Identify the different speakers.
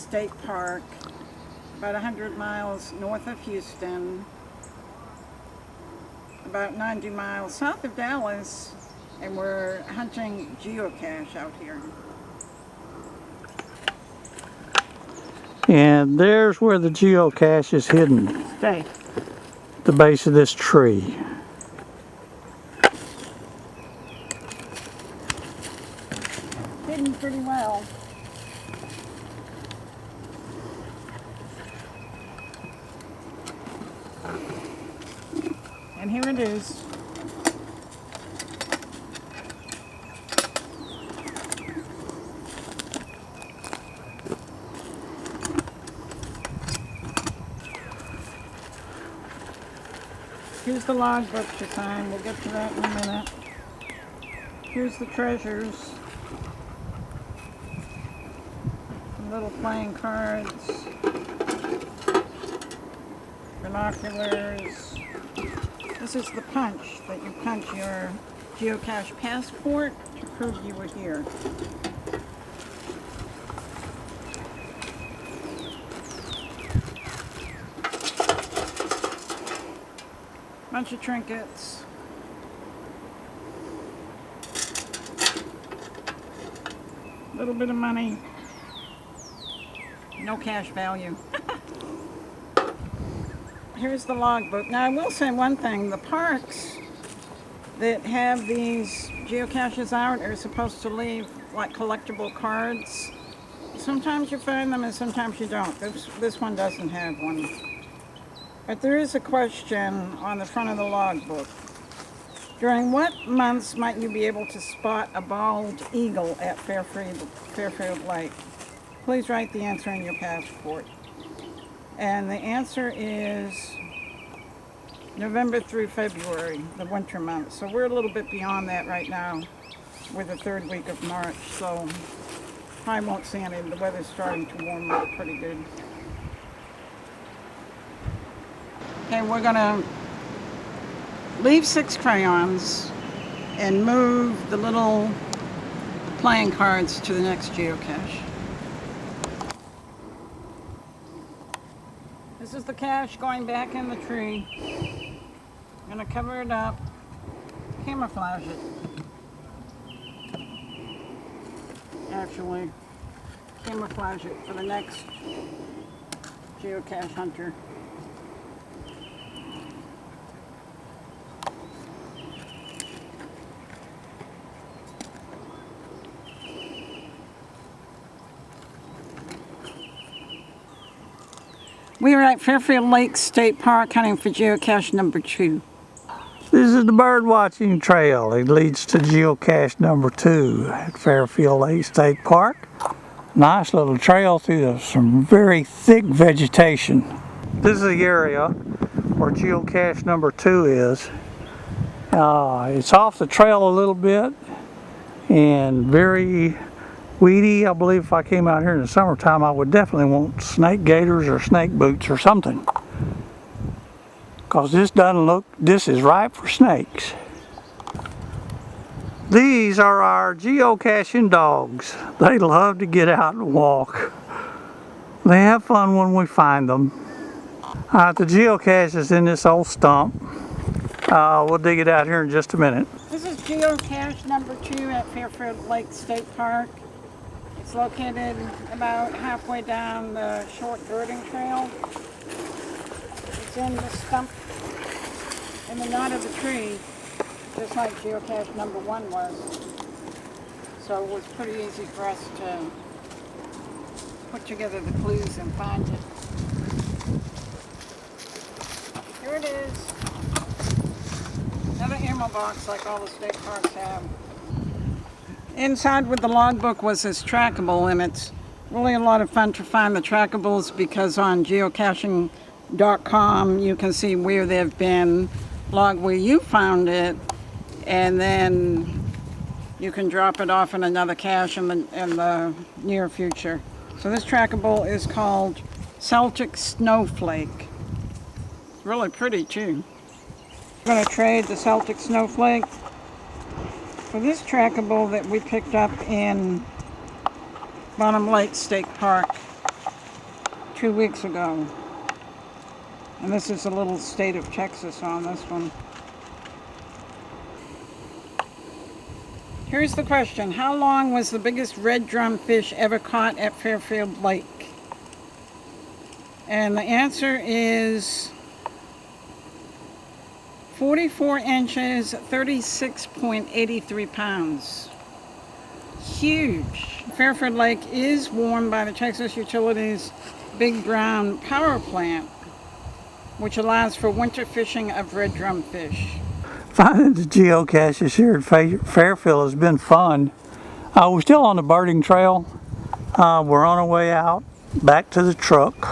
Speaker 1: State Park, about 100 miles north of Houston, about 90 miles south of Dallas, and we're hunting geocache out here.
Speaker 2: And there's where the geocache is hidden.
Speaker 1: Stay.
Speaker 2: At the base of this tree.
Speaker 1: Hidden pretty well. And here it is. Here's the logbook to sign. We'll get to that in a minute. Here's the treasures. Some little playing cards. Binoculars. This is the punch that you punch your geocache passport to prove you were here. Bunch of trinkets. A little bit of money. No cash value. Here's the logbook. Now I will say one thing, the parks that have these geocaches out are supposed to leave like collectible cards. Sometimes you find them and sometimes you don't. This one doesn't have one. But there is a question on the front of the logbook. During what months might you be able to spot a bald eagle at Fairfield Lake? Please write the answer in your passport. And the answer is November through February, the winter months. So we're a little bit beyond that right now. We're the third week of March, so probably won't see any. The weather's starting to warm up pretty good. Okay, we're gonna leave 6 crayons and move the little playing cards to the next geocache. This is the cache going back in the tree. I'm gonna cover it up, camouflage it. Actually, camouflage it for the next geocache hunter. We are at Fairfield Lake State Park hunting for geocache number 2.
Speaker 2: This is the bird watching trail. It leads to geocache number 2 at Fairfield Lake State Park. Nice little trail through some very thick vegetation. This is the area where geocache number 2 is. It's off the trail a little bit and very weedy. I believe if I came out here in the summertime, I would definitely want snake gaiters or snake boots or something. Because this is ripe for snakes. These are our geocaching dogs. They love to get out and walk. They have fun when we find them. The geocache is in this old stump. We'll dig it out here in just a minute.
Speaker 1: This is geocache number 2 at Fairfield Lake State Park. It's located about halfway down the short birding trail. It's in the stump, in the knot of the tree, just like geocache number 1 was. So it was pretty easy for us to put together the clues and find it. Here it is. Another ammo box like all the state parks have. Inside with the logbook was this trackable, and it's really a lot of fun to find the trackables because on geocaching.com you can see where they've been, log where you found it, and then you can drop it off in another cache in the near future. So this trackable is called Celtic Snowflake. It's really pretty too. I'm going to trade the Celtic Snowflake for this trackable that we picked up in Bottom Lake State Park 2 weeks ago. And this is a little state of Texas on this one. Here's the question. How long was the biggest red drum fish ever caught at Fairfield Lake? And the answer is 44 inches, 36.83 pounds. Huge. Fairfield Lake is warmed by the Texas Utilities Big Brown Power Plant, which allows for winter fishing of red drum fish.
Speaker 2: Finding the geocaches here at Fairfield has been fun. We're still on the birding trail. We're on our way out back to the truck.